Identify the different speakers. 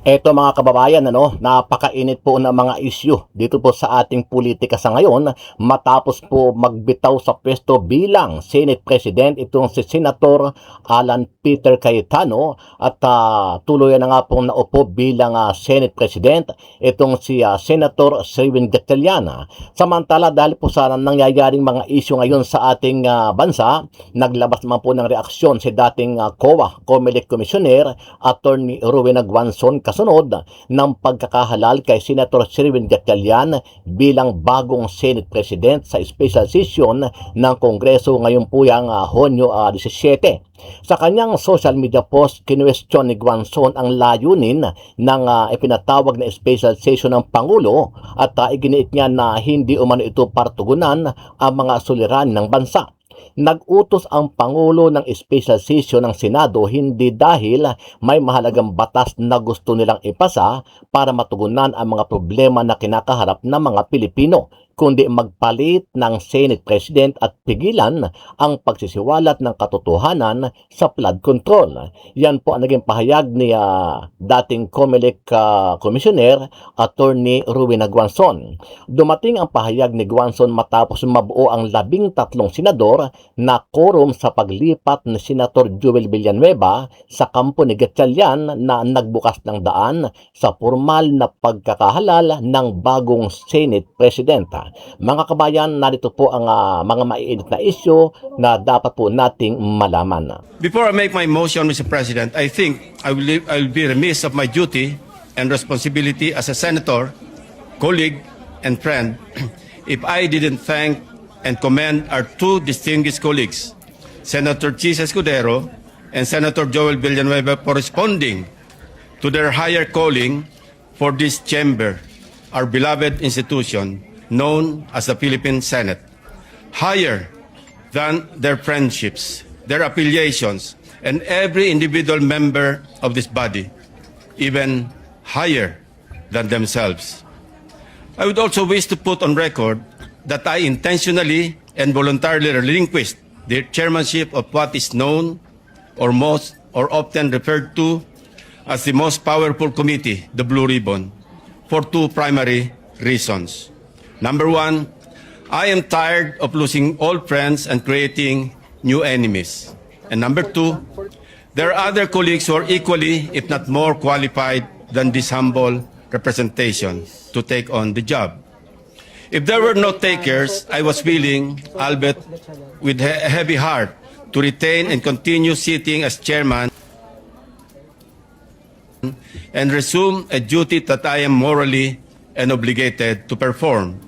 Speaker 1: Eto mga kababayan, napakainit po ng mga issue dito po sa ating politika sa ngayon matapos po magbitaw sa pwesto bilang Senate President itong si Senator Alan Peter Cayetano at tuluyan na nga pong naupo bilang Senate President itong si Senator Sherwin Gatchalian. Samantala dahil po sa nangyayaring mga issue ngayon sa ating bansa, naglabas naman po ng reaksyon si dating COA, COMELEC Commissioner, Attorney Rowena Guanzon kasunod ng pagkakahalal kay Senator Sherwin Gatchalian bilang bagong Senate President sa special session ng Kongreso ngayon po yung Hunyo 17. Sa kanyang social media post, kinwestiyon ni Guanzon ang layunin ng ipinatawag na special session ng Pangulo at iginiit niya na hindi umano ito partugunan ang mga suliranin ng bansa. Nag-utos ang Pangulo ng special session ng Senado hindi dahil may mahalagang batas na gusto nilang ipasa para matugunan ang mga problema na kinakaharap ng mga Pilipino, kundi magpalit ng Senate President at pigilan ang pagsisiwalat ng katotohanan sa flood control. Yan po ang naging pahayag ni dating COMELEC Commissioner Attorney Rowena Guanzon. Dumating ang pahayag ni Guanzon matapos mabuo ang 13 senador na quorum sa paglipat ni Senator Joel Villanueva sa kampo ni Gatchalian na nagbukas ng daan sa formal na pagkakahalal ng bagong Senate President. Mga kabayan, narito po ang mga maiinit na issue na dapat po nating malaman.
Speaker 2: Before I make my motion, Mr. President, I think I will be remiss of my duty and responsibility as a senator, colleague, and friend if I didn't thank and commend our two distinguished colleagues, Senator Chis Escudero and Senator Joel Villanueva, for responding to their higher calling for this chamber, our beloved institution, known as the Philippine Senate, higher than their friendships, their affiliations, and every individual member of this body, even higher than themselves. I would also wish to put on record that I intentionally and voluntarily relinquished the chairmanship of what is known or most or often referred to as the most powerful committee, the Blue Ribbon, for two primary reasons. Number one, I am tired of losing old friends and creating new enemies. And number two, there are other colleagues who are equally, if not more qualified than this humble representation to take on the job. If there were no takers, I was willing, albeit with a heavy heart, to retain and continue sitting as chairman and resume a duty that I am morally and obligated to perform.